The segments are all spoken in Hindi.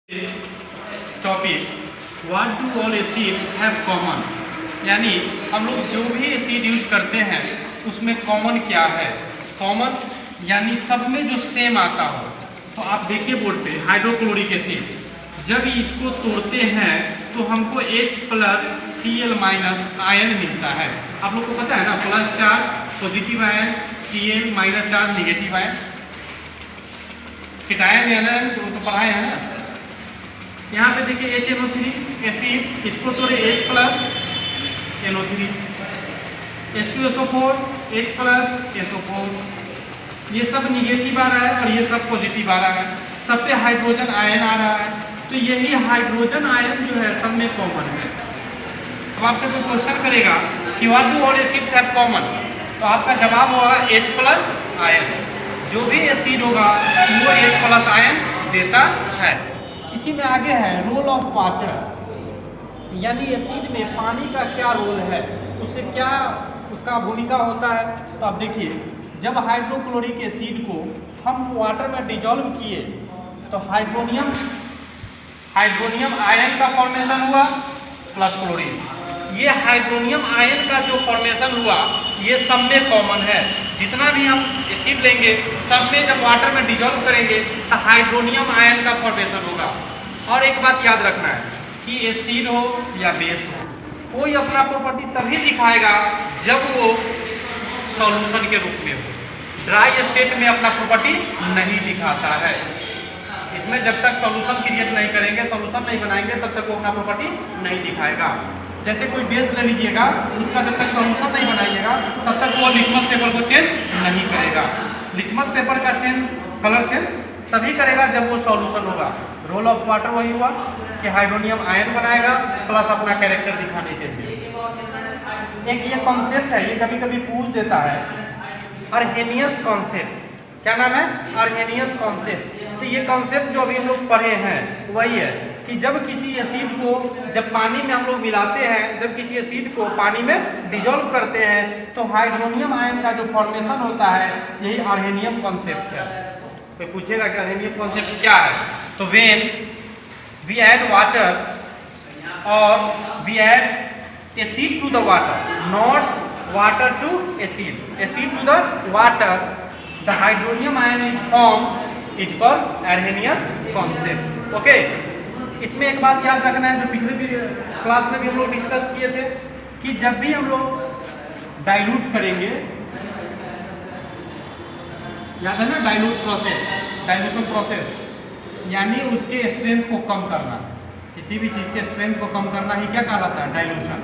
Topic what do all acids have common, यानी हम लोग जो भी एसिड यूज करते हैं उसमें कॉमन क्या है। कॉमन यानी सब में जो सेम आता हो। तो आप देखिए बोर्ड पे हाइड्रोक्लोरिक एसिड, जब इसको तोड़ते हैं तो हमको H+Cl- आयन मिलता है। आप लोग को पता है ना, plus charge positive ion, Cl- charge negative ion. Cation ion तो पढ़ाए हैं ना। यहाँ पे देखिए HNO3 एसिड, इसको तोड़े H+NO3, H2SO4 H+SO4, ये सब निगेटिव आ रहा है और ये सब पॉजिटिव आ रहा है। सब पे हाइड्रोजन आयन आ रहा है। तो यही हाइड्रोजन आयन जो है सब में कॉमन है। अब आपसे कोई क्वेश्चन करेगा कि what do all acids have common, तो आपका जवाब होगा H+ आयन। जो भी एसिड होगा वो H+ आयन देता है। इसी में आगे है रोल ऑफ वाटर, यानी एसिड में पानी का क्या रोल है, उससे क्या उसका भूमिका होता है। तो आप देखिए, जब हाइड्रोक्लोरिक एसिड को हम वाटर में डिजोल्व किए तो हाइड्रोनियम आयन का फॉर्मेशन हुआ प्लस क्लोरीन। ये हाइड्रोनियम आयन का जो फॉर्मेशन हुआ ये सब में कॉमन है। जितना भी हम एसिड लेंगे सब में जब वाटर में डिजोल्व करेंगे तो हाइड्रोनियम आयन का फॉर्मेशन होगा। और एक बात याद रखना है कि एसिड हो या बेस हो, कोई अपना प्रॉपर्टी तभी दिखाएगा जब वो सॉल्यूशन के रूप में हो। ड्राई स्टेट में अपना प्रॉपर्टी नहीं दिखाता है। इसमें जब तक सॉल्यूशन क्रिएट नहीं करेंगे, सॉल्यूशन नहीं बनाएंगे, तब तक वो अपना प्रॉपर्टी नहीं दिखाएगा। जैसे कोई बेस ले लीजिएगा, उसका जब तक सॉल्यूशन नहीं बनाइएगा तब तक वो लिटमस पेपर को चेंज नहीं करेगा। लिटमस पेपर का कलर चेंज तभी करेगा जब वो सॉल्यूशन होगा। रोल ऑफ वाटर वही हुआ कि हाइड्रोनियम आयन बनाएगा प्लस अपना कैरेक्टर दिखाने के लिए। एक ये कॉन्सेप्ट है, ये कभी कभी पूछ देता है, अर्हेनियस कॉन्सेप्ट। क्या नाम है? अर्हेनियस कॉन्सेप्ट। तो ये कॉन्सेप्ट जो अभी हम लोग पढ़े हैं वही है कि जब किसी एसिड को जब पानी में हम लोग मिलाते हैं, जब किसी एसिड को पानी में डिजोल्व करते हैं तो हाइड्रोनियम आयन का जो फॉर्मेशन होता है यही अर्हेनियम कॉन्सेप्ट है। कोई पूछेगा कि अर्हेनियम कॉन्सेप्ट क्या है, तो व्हेन वी ऐड वाटर और we add acid to the water, not water to acid to the water, the hydronium ion is formed, is called arrhenius concept. Okay, इसमें एक बात याद रखना है जो पिछले भी क्लास में भी हम लोग डिस्कस किए थे कि जब भी हम लोग डाइल्यूट करेंगे, याद है ना, डाइल्यूशन प्रोसेस यानी उसके स्ट्रेंथ को कम करना। किसी भी चीज़ के स्ट्रेंथ को कम करना ही क्या कहलाता है? डाइल्यूशन।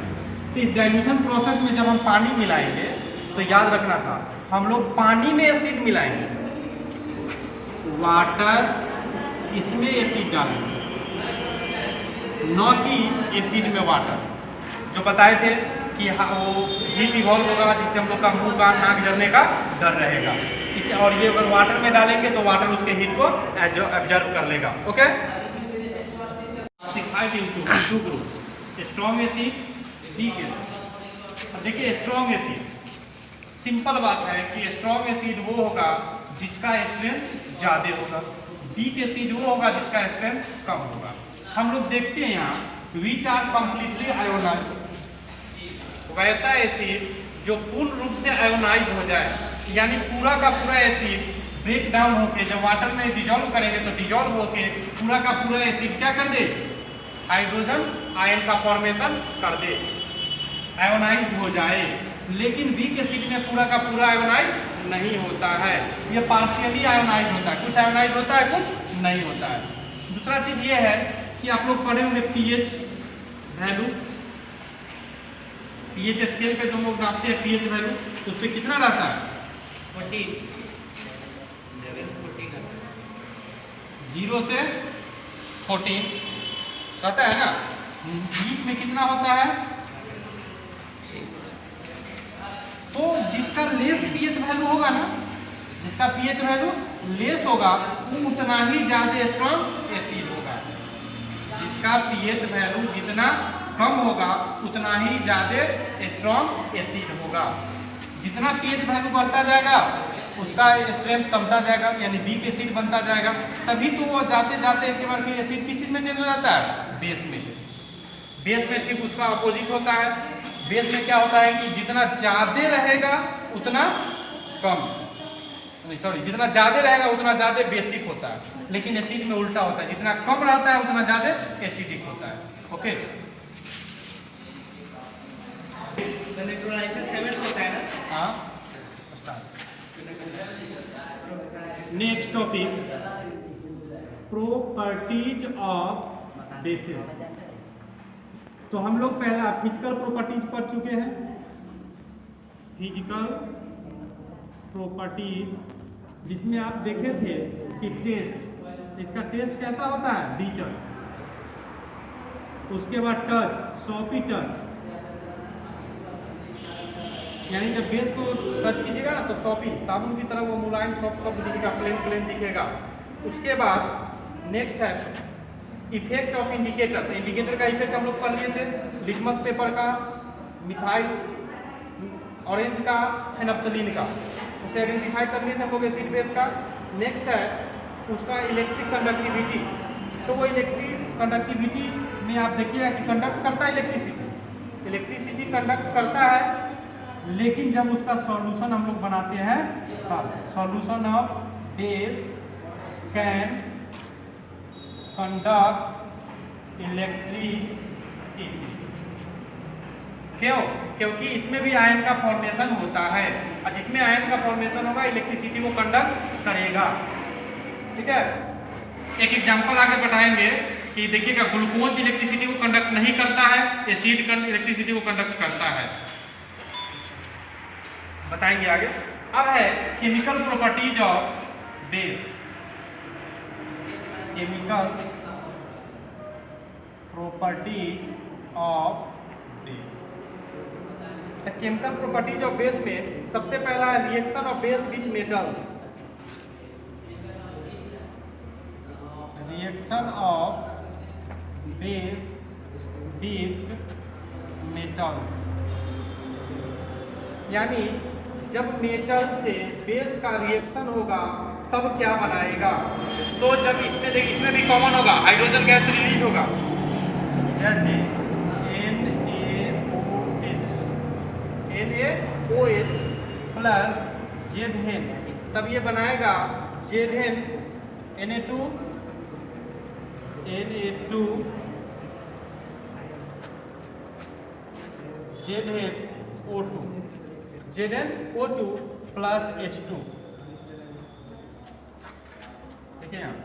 तो इस डाइल्यूशन प्रोसेस में जब हम पानी मिलाएंगे तो याद रखना था, हम लोग पानी में एसिड मिलाएंगे, वाटर इसमें एसिड डालेंगे, न कि एसिड में वाटर। जो बताए थे कि वो हीट इवॉल्व होगा जिससे हम लोग का मुंह कान नाक जलने का डर रहेगा इसे, और ये अगर वाटर में डालेंगे तो वाटर उसके हीट को एब्जॉर्ब कर लेगा। Okay, two groups, strong acid, weak acid. अब देखिए, स्ट्रॉन्ग एसिड, सिंपल बात है कि स्ट्रॉन्ग एसिड वो होगा जिसका स्ट्रेंथ ज़्यादा होगा, वीक एसिड वो होगा जिसका स्ट्रेंथ कम होगा। हम लोग देखते हैं यहाँ विच आर कंप्लीटली आयोनाइज्ड, वैसा एसिड जो पूर्ण रूप से आयोनाइज हो जाए, यानी पूरा का पूरा एसिड ब्रेक डाउन होके जब वाटर में डिजोल्व करेंगे तो डिजोल्व होके पूरा का पूरा एसिड क्या कर दे? हाइड्रोजन आयन का फॉर्मेशन कर दे, आयोनाइज्ड हो जाए। लेकिन वीक एसिड में पूरा का पूरा आयोनाइज नहीं होता है, ये पार्शियली आयोनाइज होता है। कुछ आयोनाइज होता है, कुछ नहीं होता है। दूसरा चीज ये है कि आप लोग पढ़े होंगे पीएच वैल्यू, पीएच स्केल पे जो लोग नापते हैं पीएच वैल्यू, तो उस पर कितना रहता है? 14, 0 से 14 रहता है ना। बीच में कितना होता है? 8। तो जिसका लेस पीएच वैल्यू होगा ना, जिसका पीएच वैल्यू लेस होगा वो उतना ही ज्यादा स्ट्रॉन्ग एसिड होगा। जिसका पीएच वैल्यू जितना कम होगा उतना ही ज्यादा स्ट्रॉन्ग एसिड होगा। जितना पीएच वैल्यू बढ़ता जाएगा उसका स्ट्रेंथ कमता जाएगा, यानी वीक एसिड बनता जाएगा। तभी तो वो जाते जाते एक बार फिर एसिड किस चीज़ में चेंज हो जाता है, बेस में। बेस में ठीक उसका अपोजिट होता है। बेस में क्या होता है कि जितना ज़्यादा रहेगा उतना कम, नहीं सॉरी, जितना ज़्यादा रहेगा उतना ज़्यादा बेसिक होता है। लेकिन एसिड में उल्टा होता है, जितना कम रहता है उतना ज़्यादा एसिडिक होता है। ओके, इलेक्ट्रोलाइसिस 7 होता है ना। हाँ। Next topic, properties of basis. तो हम लोग पहला फिजिकल प्रॉपर्टीज पढ़ चुके हैं। फिजिकल प्रॉपर्टीज जिसमें आप देखे थे कि टेस्ट, इसका टेस्ट कैसा होता है, बीटर। उसके बाद टच, सॉपी टच, यानी जब बेस को टच कीजिएगा ना तो सॉपी साबुन की तरह वो मुलायम सॉफ्ट दिखेगा, प्लेन प्लेन दिखेगा। उसके बाद नेक्स्ट है इफेक्ट ऑफ इंडिकेटर। तो इंडिकेटर का इफेक्ट हम लोग पढ़ लिए थे, लिटमस पेपर का, मिथाइल ऑरेंज का, फेनप्थलीन का, उसे आइडेंटिफाई कर लिए थे हम लोग एसिड बेस का। नेक्स्ट है उसका इलेक्ट्रिक कंडक्टिविटी। तो वो इलेक्ट्रिक कंडक्टिविटी में आप देखिएगा कि कंडक्ट करता है इलेक्ट्रिसिटी, इलेक्ट्रिसिटी कंडक्ट करता है, लेकिन जब उसका सॉल्यूशन हम लोग बनाते हैं तब solution of base can conduct electricity. क्यों? क्योंकि इसमें भी आयन का फॉर्मेशन होता है, और जिसमें आयन का फॉर्मेशन होगा इलेक्ट्रिसिटी को कंडक्ट करेगा। ठीक है, एक एग्जांपल आगे बढ़ाएंगे कि देखिएगा ग्लूकोज इलेक्ट्रिसिटी को कंडक्ट नहीं करता है, एसिड इलेक्ट्रिसिटी को कंडक्ट करता है, बताएंगे आगे। अब है chemical properties of base. Chemical properties of base. Chemical properties of base में सबसे पहला है reaction of base with metals. Reaction of base with metals, यानी जब मेटल से बेस का रिएक्शन होगा तब क्या बनाएगा। तो जब इसमें देखिए, इसमें भी कॉमन होगा, हाइड्रोजन गैस रिलीज होगा, जैसे NaOH प्लस ZN, तब ये बनाएगा ZN Na2 ZnO2 plus H2। देखिए यहाँ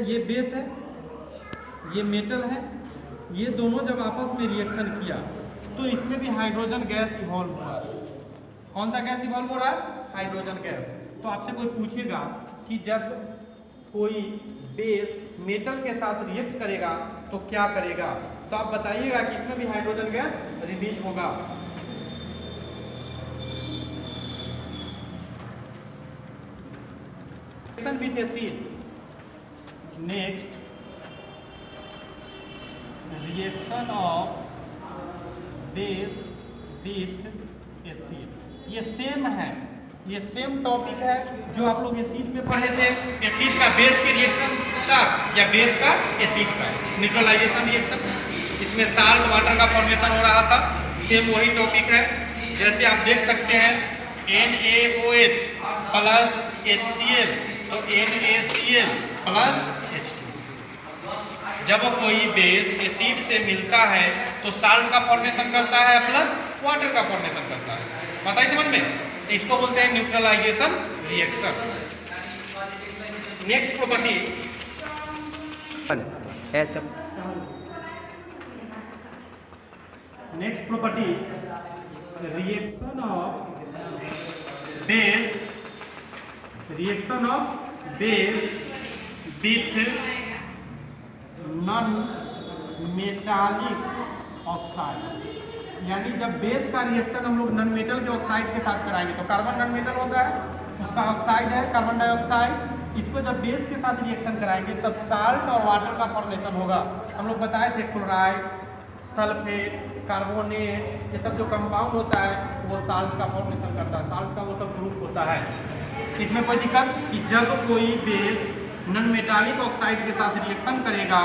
ये बेस है, ये मेटल है, ये दोनों जब आपस में रिएक्शन किया तो इसमें भी हाइड्रोजन गैस इवॉल्व हुआ। कौन सा गैस इवॉल्व हो रहा है, हाइड्रोजन गैस। तो आपसे कोई पूछेगा कि जब कोई बेस मेटल के साथ रिएक्ट करेगा तो क्या करेगा, तो आप बताइएगा कि इसमें भी हाइड्रोजन गैस रिलीज होगा। Reaction with acid. Next, reaction of base with acid. ये सेम है, ये सेम टॉपिक है जो आप लोग एसिड में पढ़े थे। एसिड का बेस के रिएक्शन साथ या बेस का एसिड का न्यूट्रलाइजेशन रिएक्शन, इसमें साल्ट वाटर का फॉर्मेशन हो रहा था। सेम वही टॉपिक है। जैसे आप देख सकते हैं NaOH प्लस HCl, तो NaCl प्लस H2। जब कोई बेस एसिड से मिलता है तो साल्ट का फॉर्मेशन करता है प्लस वाटर का फॉर्मेशन करता है। बताइए समझ में, तो इसको बोलते हैं neutralisation reaction. Next property, next property reaction of base, reaction of base with non metallic oxide. यानी जब बेस का रिएक्शन हम लोग नॉन मेटल के ऑक्साइड के साथ कराएंगे, तो कार्बन नॉन मेटल होता है, उसका ऑक्साइड है कार्बन डाइऑक्साइड। इसको जब बेस के साथ रिएक्शन कराएंगे तब साल्ट और वाटर का फॉर्मेशन होगा। हम लोग बताए थे क्लोराइड, सल्फेट, कार्बोनेट, ये सब जो कंपाउंड होता है वो साल्ट का फॉर्मेशन करता है, साल्ट का वो सब ग्रुप होता है। इसमें कोई दिक्कत कि जब कोई बेस नॉन मेटालिक ऑक्साइड के साथ रिएक्शन करेगा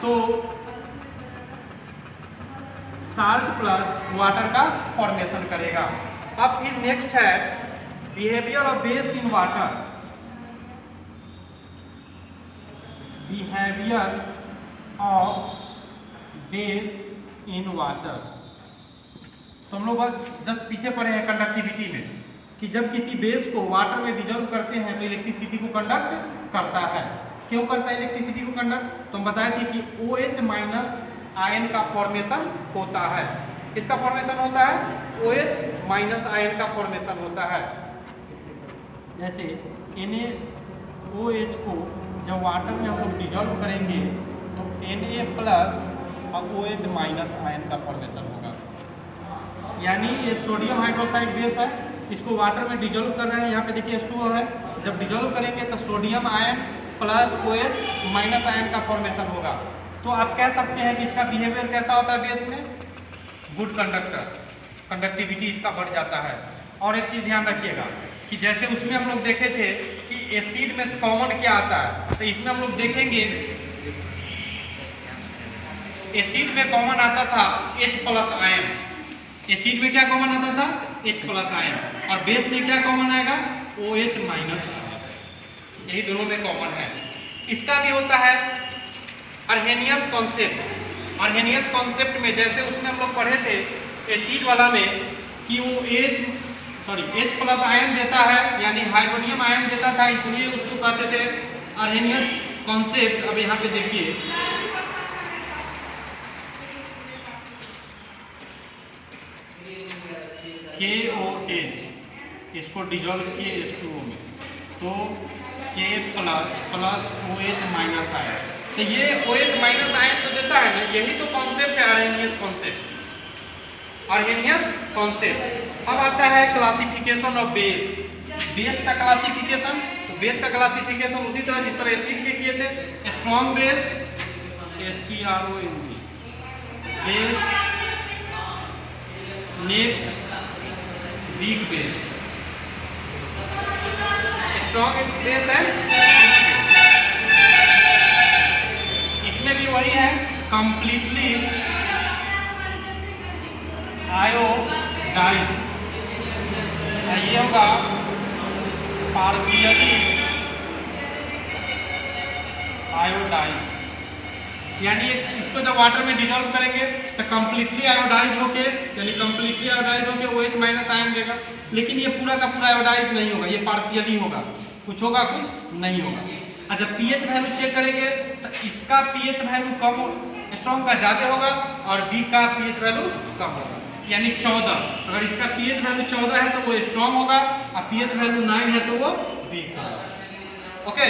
तो साल्ट प्लस वाटर का फॉर्मेशन करेगा। अब फिर नेक्स्ट है behaviour of base in water. Behaviour of base in water, तो हम लोग जस्ट पीछे पढ़े हैं कंडक्टिविटी में कि जब किसी बेस को वाटर में डिजोल्व करते हैं तो इलेक्ट्रिसिटी को कंडक्ट करता है। क्यों करता है इलेक्ट्रिसिटी को कंडक्ट? तो हम बताए थे कि OH माइनस आयन का फॉर्मेशन होता है। इसका फॉर्मेशन होता है OH माइनस आयन का फॉर्मेशन होता है। जैसे NaOH को जब वाटर में हम लोग डिजोल्व करेंगे तो Na प्लस और OH माइनस आयन का फॉर्मेशन होगा। यानी ये सोडियम हाइड्रोक्साइड बेस है, इसको वाटर में डिजोल्व कर रहे हैं। यहाँ पे देखिए H2O है, जब डिजोल्व करेंगे तो sodium ion plus OH minus ion का फॉर्मेशन होगा। तो आप कह सकते हैं कि इसका बिहेवियर कैसा होता है बेस में? गुड कंडक्टर, कंडक्टिविटी इसका बढ़ जाता है। और एक चीज़ ध्यान रखिएगा कि जैसे उसमें हम लोग देखे थे कि एसिड में कॉमन क्या आता है, तो इसमें हम लोग देखेंगे एसिड में कॉमन आता था H प्लस आयन। एसिड में क्या कॉमन आता था? H plus ion. और बेस में क्या कॉमन आएगा? OH minus ion. यही दोनों में कॉमन है। इसका भी होता है अर्हेनियस कॉन्सेप्ट। अर्हेनियस कॉन्सेप्ट में जैसे उसमें हम लोग पढ़े थे एसिड वाला में कि वो H प्लस आयन देता है, यानी हाइड्रोनियम आयन देता था, इसलिए उसको कहते थे अर्हेनियस कॉन्सेप्ट। अब यहाँ पे देखिए KOH, इसको डिजोल्व किए H2O में तो K plus OH minus ion, तो ये OH माइनस आयन तो देता है ना, यही तो कॉन्सेप्ट है अर्हेनियस कॉन्सेप्ट, अर्हेनियस कॉन्सेप्ट। अब आता है क्लासिफिकेशन ऑफ बेस। बेस का क्लासिफिकेशन, तो बेस का क्लासिफिकेशन उसी तरह जिस तरह एसिड के किए थे। Strong base STRONG base, next weak base, strong base है। इसमें भी वही है, कंप्लीटली आयोडाइज्ड, ये होगा पार्शियली आयोडाइज्ड। यानी इसको जब वाटर में डिजोल्व करेंगे तो कंप्लीटली आयोडाइज होके, यानी कंप्लीटली आयोडाइज होके OH माइनस आयन देगा। लेकिन ये पूरा का पूरा आयोडाइज नहीं होगा, ये पार्शियली होगा, कुछ होगा कुछ नहीं होगा। और जब pH वैल्यू चेक करेंगे तो इसका pH वैल्यू कम, स्ट्रॉन्ग का ज़्यादा होगा और बी का pH वैल्यू कम होगा, यानी 14। अगर इसका pH वैल्यू 14 है तो वो स्ट्रॉन्ग होगा और pH वैल्यू 9 है तो वो वीक होगा। ओके।